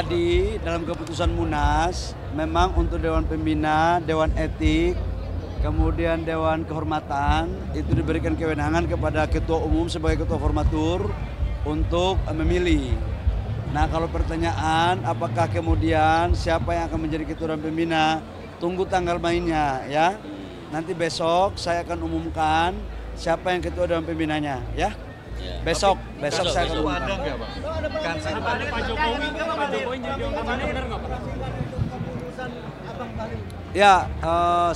tadi dalam keputusan Munas memang untuk Dewan Pembina, Dewan Etik, kemudian Dewan Kehormatan itu diberikan kewenangan kepada Ketua Umum sebagai Ketua Formatur untuk memilih. Nah kalau pertanyaan apakah kemudian siapa yang akan menjadi Ketua Dewan Pembina, tunggu tanggal mainnya ya. Nanti besok saya akan umumkan siapa yang Ketua Dewan Pembinanya ya. Besok saya akan umumkan. Ada nggak, Pak? Pak Jokowi jadi Dewan Pembina benar nggak, Pak? Ya,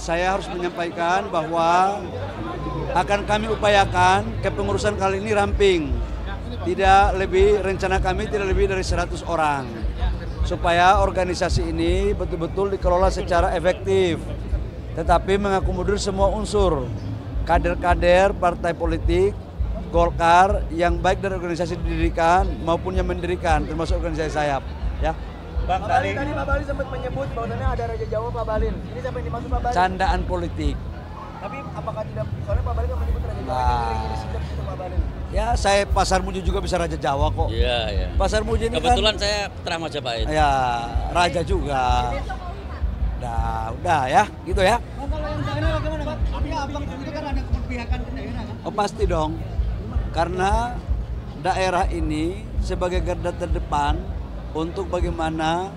saya harus menyampaikan bahwa akan kami upayakan kepengurusan kali ini ramping. Rencana kami tidak lebih dari 100 orang. Supaya organisasi ini betul-betul dikelola secara efektif. Tetapi mengakomodir semua unsur. Kader-kader partai politik, Golkar yang baik dari organisasi didirikan maupun yang mendirikan, termasuk organisasi sayap. Ya. Bang, tadi Pak Bahlil sempat menyebut bahwasannya ada Raja Jawa Pak Bahlil. Ini siapa yang dimaksud Pak Bahlil? Candaan politik. Tapi apakah tidak, soalnya Pak Bahlil kan menyebut Raja Jawa ini sikap itu Pak Bahlil. Ya, saya Pasar Muji juga bisa Raja Jawa kok. Iya, iya. Pasar Muji ini kebetulan kan, saya putra Majapahit. Ya, Raja juga. Udah ya, gitu ya. Bang, kalau yang daerah bagaimana Pak? Tapi abang itu kan ada keberpihakan ke daerah kan? Oh pasti dong. Karena daerah ini sebagai garda terdepan untuk bagaimana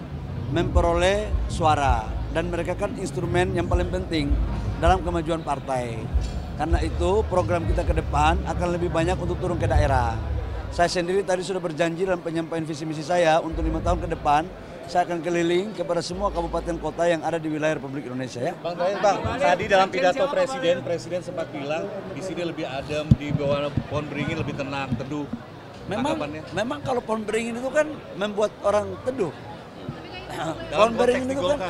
memperoleh suara. Dan mereka kan instrumen yang paling penting dalam kemajuan partai. Karena itu program kita ke depan akan lebih banyak untuk turun ke daerah. Saya sendiri tadi sudah berjanji dalam penyampaian visi misi saya untuk 5 tahun ke depan. Saya akan keliling kepada semua kabupaten kota yang ada di wilayah Republik Indonesia ya. Bang, tadi dalam pidato Presiden sempat bilang di sini lebih adem, di bawah pohon beringin lebih tenang, teduh. Memang kalau pohon beringin itu kan membuat orang teduh. Pohon beringin itu kan,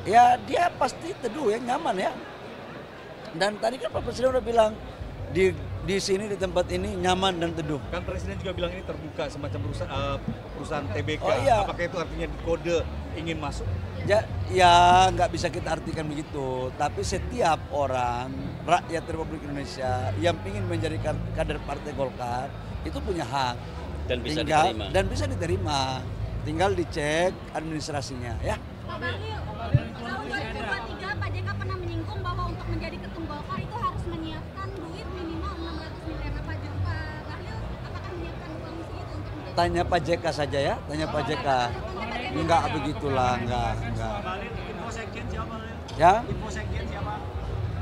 ya dia pasti teduh ya, nyaman ya. Dan tadi kan Pak Presiden udah bilang di sini di tempat ini nyaman dan teduh. Kan Presiden juga bilang ini terbuka semacam perusahaan TBK. Oh, iya. Apakah itu artinya kode ingin masuk? Ya nggak bisa kita artikan begitu. Tapi setiap orang rakyat Republik Indonesia yang ingin menjadi kader Partai Golkar itu punya hak Dan bisa diterima. Dan bisa diterima. Tinggal dicek administrasinya ya. Pak Bahlil, tahun 2023 Pak JK pernah menyinggung bahwa untuk menjadi ketum Golkar itu harus menyiapkan duit minimal 600 miliar. Pak Bahlil apakah menyiapkan uang segitu untuk menjadi? Tanya Pak JK saja ya, tanya Pak JK. Enggak begitulah, enggak. Ya?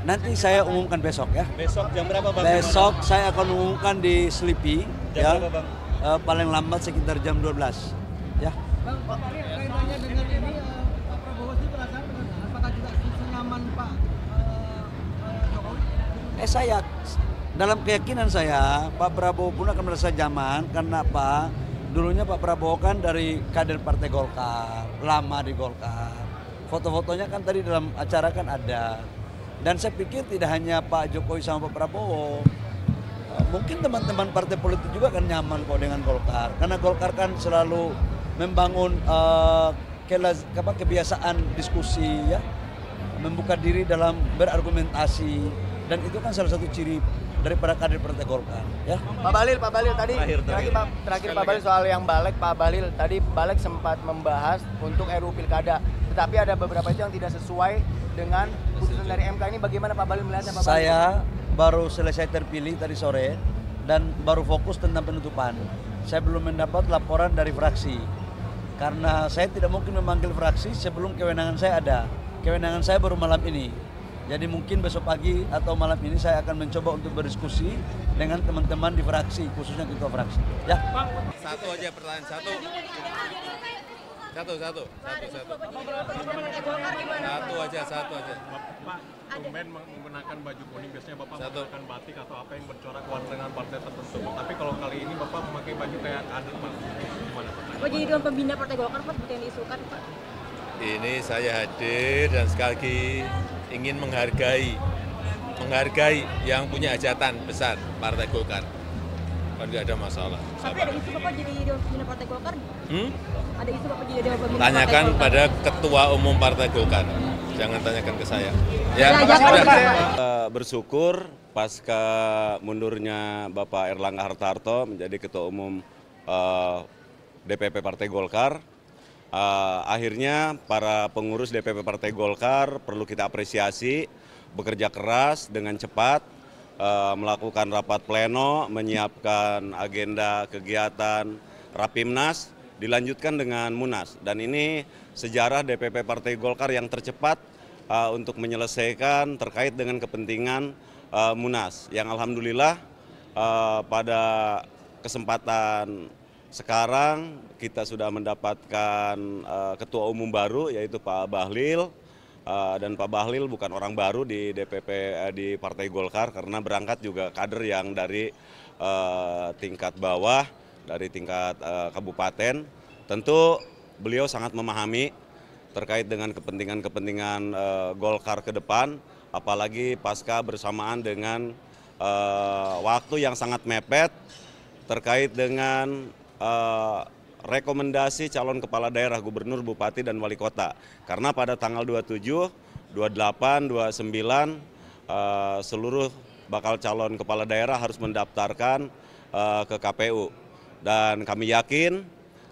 Nanti saya umumkan besok ya. Besok jam berapa Bang? Besok saya akan umumkan di Sleepy ya. Jam berapa Bang? Paling lambat sekitar jam 12 ya. Bang, Pak Bahlil kaitannya dengan ini Pak Prabowo sih perasaan apakah juga senyaman Pak Jokowi? Saya dalam keyakinan saya Pak Prabowo pun akan merasa nyaman karena apa? Dulunya Pak Prabowo kan dari kader Partai Golkar, lama di Golkar. Foto-fotonya kan tadi dalam acara kan ada. Dan saya pikir tidak hanya Pak Jokowi sama Pak Prabowo. Mungkin teman-teman partai politik juga akan nyaman kok dengan Golkar. Karena Golkar kan selalu membangun kebiasaan diskusi ya. Membuka diri dalam berargumentasi. Dan itu kan salah satu ciri daripada kader Partai Golkar ya. Pak Bahlil tadi terakhir Pak Bahlil soal yang balik Pak Bahlil tadi balik sempat membahas untuk RUU Pilkada, tetapi ada beberapa itu yang tidak sesuai dengan putusan dari MK ini. Bagaimana Pak Bahlil melihatnya Pak Bahlil? Saya baru selesai terpilih tadi sore dan baru fokus tentang penutupan. Saya belum mendapat laporan dari fraksi karena saya tidak mungkin memanggil fraksi sebelum kewenangan saya ada. Kewenangan saya baru malam ini. Jadi mungkin besok pagi atau malam ini saya akan mencoba untuk berdiskusi dengan teman-teman di fraksi, khususnya ketua fraksi. Ya. Satu aja pertanyaan, satu aja. Pak, tumben menggunakan baju kuning, biasanya Bapak menggunakan batik atau apa yang bercorak warna partai tertentu. Tapi kalau kali ini Bapak memakai baju kayak kader, Pak. Gimana Pak? Pak jadi Dewan Pembina Partai Golkar Pak seperti yang diisukan Pak. Ini saya hadir dan sekali lagi ingin menghargai yang punya hajatan besar Partai Golkar. Kan nggak ada masalah. Tapi ada isu Bapak jadi Dewan Pembina Partai Golkar? Ada isu Bapak jadi Dewan Pembina Tanyakan Partai Golkar? pada Ketua Umum Partai Golkar. Jangan tanyakan ke saya. Ya, bersyukur pasca mundurnya Bapak Erlangga Hartarto menjadi Ketua Umum DPP Partai Golkar. Akhirnya para pengurus DPP Partai Golkar perlu kita apresiasi, bekerja keras dengan cepat, melakukan rapat pleno, menyiapkan agenda kegiatan Rapimnas, dilanjutkan dengan Munas. Dan ini sejarah DPP Partai Golkar yang tercepat untuk menyelesaikan terkait dengan kepentingan Munas. Yang alhamdulillah pada kesempatan sekarang kita sudah mendapatkan ketua umum baru, yaitu Pak Bahlil. Dan Pak Bahlil bukan orang baru di DPP di Partai Golkar, karena berangkat juga kader yang dari tingkat bawah, dari tingkat kabupaten. Tentu beliau sangat memahami terkait dengan kepentingan-kepentingan Golkar ke depan, apalagi pasca bersamaan dengan waktu yang sangat mepet terkait dengan rekomendasi calon kepala daerah, gubernur, bupati, dan wali kota. Karena pada tanggal 27, 28, 29 seluruh bakal calon kepala daerah harus mendaftarkan ke KPU. Dan kami yakin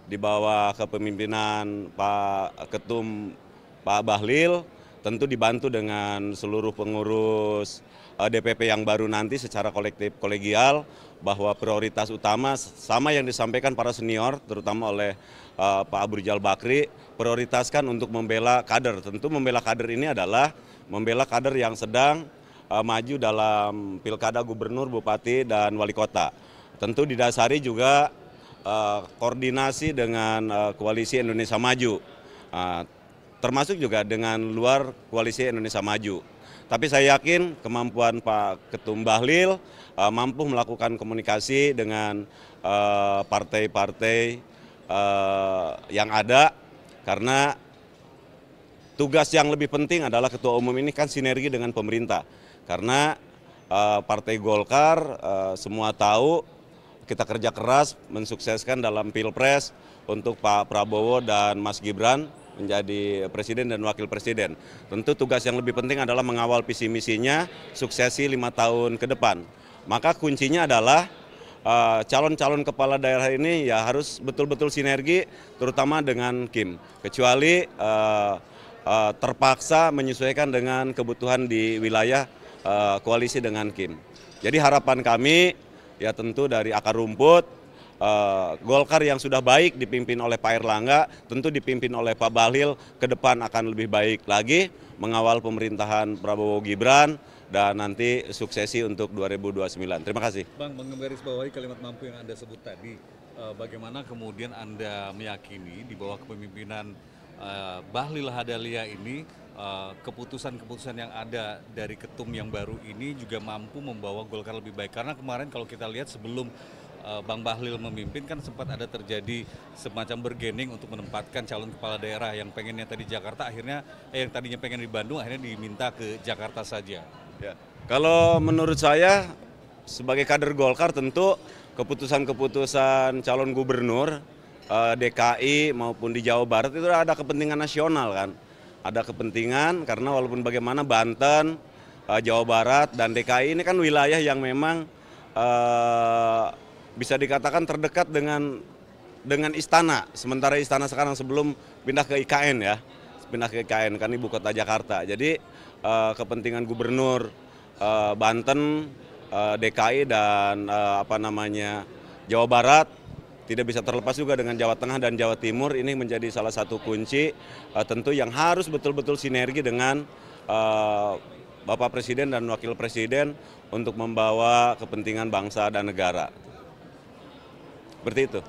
di bawah kepemimpinan Pak Ketum Pak Bahlil, tentu dibantu dengan seluruh pengurus DPP yang baru nanti secara kolektif kolegial, bahwa prioritas utama sama yang disampaikan para senior, terutama oleh Pak Abu Rizal Bakri, prioritaskan untuk membela kader. Tentu membela kader ini adalah membela kader yang sedang maju dalam pilkada gubernur, bupati, dan wali kota. Tentu didasari juga koordinasi dengan Koalisi Indonesia Maju, termasuk juga dengan luar Koalisi Indonesia Maju. Tapi saya yakin kemampuan Pak Ketum Bahlil mampu melakukan komunikasi dengan partai-partai yang ada, karena tugas yang lebih penting adalah ketua umum ini kan sinergi dengan pemerintah. Karena Partai Golkar semua tahu kita kerja keras mensukseskan dalam Pilpres untuk Pak Prabowo dan Mas Gibran menjadi presiden dan wakil presiden. Tentu tugas yang lebih penting adalah mengawal visi misinya suksesi 5 tahun ke depan. Maka kuncinya adalah calon-calon kepala daerah ini ya harus betul-betul sinergi, terutama dengan Kim. Kecuali terpaksa menyesuaikan dengan kebutuhan di wilayah koalisi dengan Kim. Jadi harapan kami ya tentu dari akar rumput, Golkar yang sudah baik dipimpin oleh Pak Erlangga, tentu dipimpin oleh Pak Bahlil, ke depan akan lebih baik lagi mengawal pemerintahan Prabowo Gibran dan nanti suksesi untuk 2029. Terima kasih. Bang, menggarisbawahi kalimat mampu yang Anda sebut tadi, bagaimana kemudian Anda meyakini di bawah kepemimpinan Bahlil Lahadalia ini keputusan-keputusan yang ada dari ketum yang baru ini juga mampu membawa Golkar lebih baik. Karena kemarin kalau kita lihat sebelum Bang Bahlil memimpin kan sempat ada terjadi semacam bergening untuk menempatkan calon kepala daerah yang pengennya tadi Jakarta, akhirnya yang tadinya pengen di Bandung akhirnya diminta ke Jakarta saja. Ya. Kalau menurut saya sebagai kader Golkar tentu keputusan-keputusan calon gubernur DKI maupun di Jawa Barat itu ada kepentingan nasional kan. Ada kepentingan karena walaupun bagaimana Banten, Jawa Barat, dan DKI ini kan wilayah yang memang bisa dikatakan terdekat dengan istana. Sementara istana sekarang sebelum pindah ke IKN ya, pindah ke IKN kan ibu kota Jakarta. Jadi kepentingan gubernur Banten, DKI, dan Jawa Barat tidak bisa terlepas juga dengan Jawa Tengah dan Jawa Timur. Ini menjadi salah satu kunci tentu yang harus betul-betul sinergi dengan Bapak Presiden dan Wakil Presiden untuk membawa kepentingan bangsa dan negara. Seperti itu.